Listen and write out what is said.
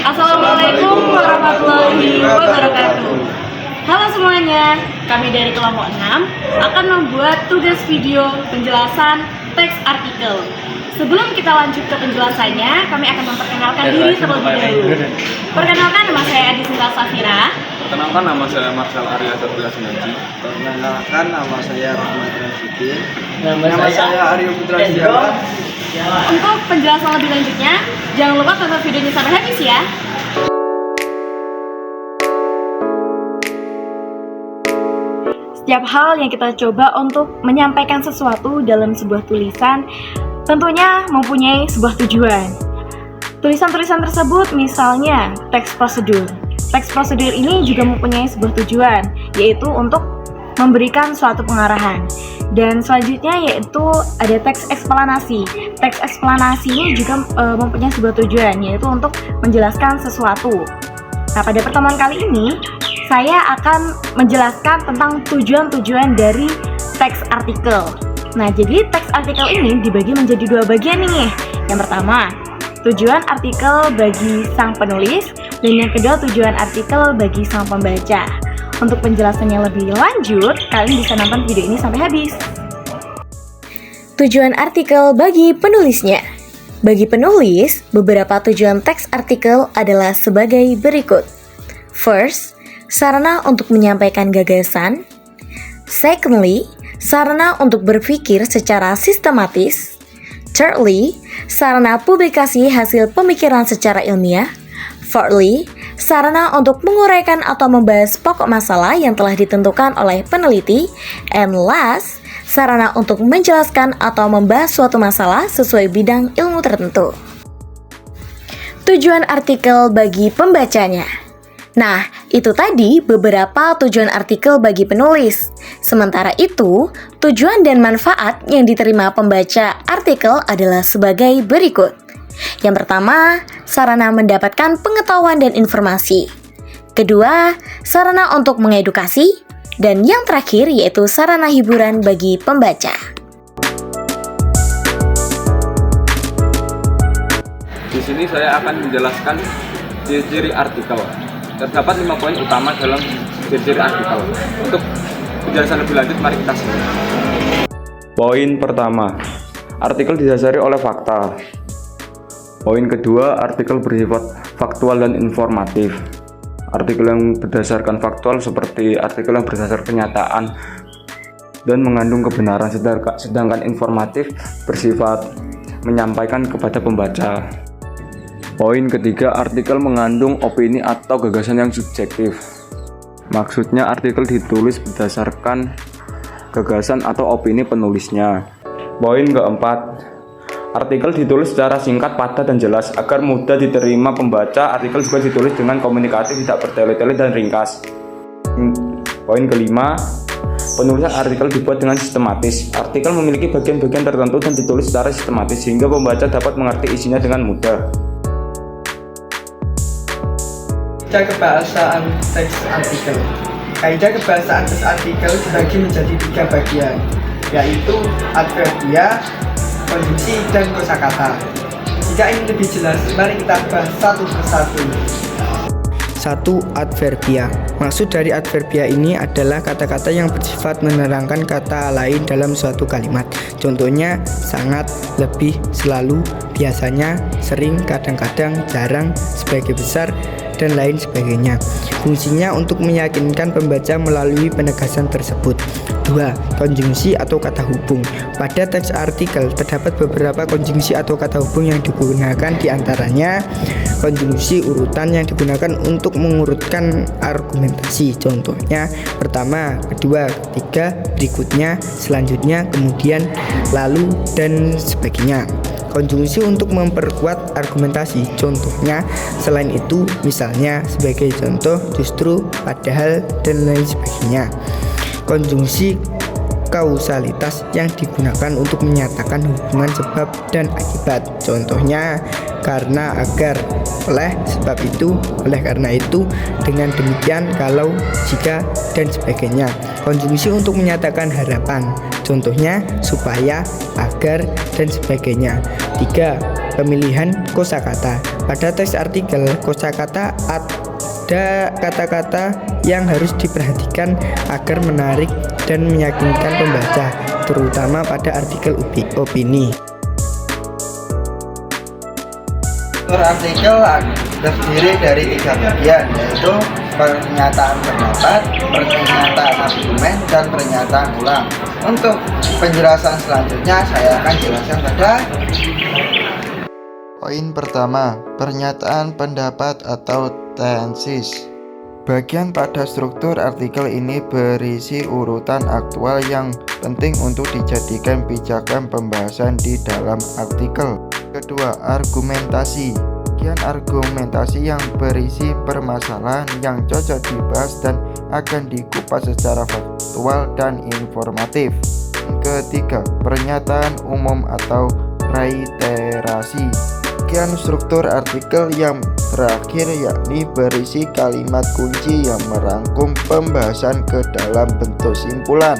Assalamualaikum warahmatullahi wabarakatuh. Halo semuanya, kami dari kelompok 6 akan membuat tugas video penjelasan teks artikel. Sebelum kita lanjut ke penjelasannya, kami akan memperkenalkan diri terlebih dahulu. Perkenalkan, nama saya Adi Sinta Safira. Perkenalkan, nama saya Marcel Arya Satria Sinaji. Perkenalkan, nama saya Rahmat Rafiki. Nama saya Aryo Putra Setiawan. Untuk penjelasan lebih lanjutnya, jangan lupa tonton videonya sampai habis ya. Setiap hal yang kita coba untuk menyampaikan sesuatu dalam sebuah tulisan tentunya mempunyai sebuah tujuan. Tulisan-tulisan tersebut misalnya teks prosedur. Teks prosedur ini juga mempunyai sebuah tujuan, yaitu untuk memberikan suatu pengarahan. Dan selanjutnya yaitu ada teks eksplanasi. Teks eksplanasi ini juga mempunyai sebuah tujuan, yaitu untuk menjelaskan sesuatu. Nah, pada pertemuan kali ini saya akan menjelaskan tentang tujuan-tujuan dari teks artikel. Nah, jadi teks artikel ini dibagi menjadi dua bagian nih. Yang pertama, tujuan artikel bagi sang penulis, dan yang kedua tujuan artikel bagi sang pembaca. Untuk penjelasannya lebih lanjut, kalian bisa nonton video ini sampai habis. Tujuan artikel bagi penulisnya. Bagi penulis, beberapa tujuan teks artikel adalah sebagai berikut. First, sarana untuk menyampaikan gagasan. Secondly, sarana untuk berpikir secara sistematis. Thirdly, sarana publikasi hasil pemikiran secara ilmiah. Fourthly, sarana untuk menguraikan atau membahas pokok masalah yang telah ditentukan oleh peneliti. And last, sarana untuk menjelaskan atau membahas suatu masalah sesuai bidang ilmu tertentu. Tujuan artikel bagi pembacanya. Nah, itu tadi beberapa tujuan artikel bagi penulis. Sementara itu, tujuan dan manfaat yang diterima pembaca artikel adalah sebagai berikut. Yang pertama, sarana mendapatkan pengetahuan dan informasi. Kedua, sarana untuk mengedukasi. Dan yang terakhir yaitu sarana hiburan bagi pembaca. Di sini saya akan menjelaskan ciri-ciri artikel. Terdapat 5 poin utama dalam ciri-ciri artikel. Untuk penjelasan lebih lanjut, mari kita simak. Poin pertama, artikel didasari oleh fakta. Poin kedua, artikel bersifat faktual dan informatif. Artikel yang berdasarkan faktual seperti artikel yang berdasarkan kenyataan dan mengandung kebenaran, sedangkan informatif bersifat menyampaikan kepada pembaca. Poin ketiga, artikel mengandung opini atau gagasan yang subjektif. Maksudnya artikel ditulis berdasarkan gagasan atau opini penulisnya. Poin keempat, artikel ditulis secara singkat, padat, dan jelas agar mudah diterima pembaca. Artikel juga ditulis dengan komunikatif, tidak bertele-tele dan ringkas. Poin kelima, penulisan artikel dibuat dengan sistematis. Artikel memiliki bagian-bagian tertentu dan ditulis secara sistematis sehingga pembaca dapat mengerti isinya dengan mudah. Kaidah kebahasaan teks artikel. Kaidah kebahasaan teks artikel dibagi menjadi 3 bagian, yaitu adverbia, konjungsi, dan kosakata. Jika ingin lebih jelas, mari kita bahas satu persatu. 1. Adverbia. Maksud dari adverbia ini adalah kata-kata yang bersifat menerangkan kata lain dalam suatu kalimat. Contohnya sangat, lebih, selalu, biasanya, sering, kadang-kadang, jarang, sebagai besar, dan lain sebagainya. Fungsinya untuk meyakinkan pembaca melalui penegasan tersebut. 2. Konjungsi atau kata hubung. Pada teks artikel terdapat beberapa konjungsi atau kata hubung yang digunakan, diantaranya konjungsi urutan yang digunakan untuk mengurutkan argumentasi. Contohnya pertama, kedua, ketiga, berikutnya, selanjutnya, kemudian, lalu, dan sebagainya. Konjungsi untuk memperkuat argumentasi. Contohnya selain itu, misalnya sebagai contoh, justru, padahal, dan lain sebagainya. Konjungsi kausalitas yang digunakan untuk menyatakan hubungan sebab dan akibat. Contohnya karena, agar, oleh, sebab itu, oleh karena itu, dengan demikian, kalau, jika, dan sebagainya. Konjungsi untuk menyatakan harapan. Contohnya supaya, agar, dan sebagainya. 3. Pemilihan kosakata. Pada teks artikel, kosakata ada kata-kata yang harus diperhatikan agar menarik dan meyakinkan pembaca, terutama pada artikel opini. Struktur artikel terdiri dari 3 bagian, yaitu pernyataan pendapat, pernyataan argumen, dan pernyataan ulang. Untuk penjelasan selanjutnya saya akan jelaskan pada poin pertama, pernyataan pendapat atau tesis. Bagian pada struktur artikel ini berisi urutan aktual yang penting untuk dijadikan pijakan pembahasan di dalam artikel. Kedua, argumentasi. Bagian argumentasi yang berisi permasalahan yang cocok dibahas dan akan dikupas secara faktual dan informatif. Ketiga, pernyataan umum atau reiterasi. Bagian struktur artikel yang terakhir yakni berisi kalimat kunci yang merangkum pembahasan ke dalam bentuk simpulan.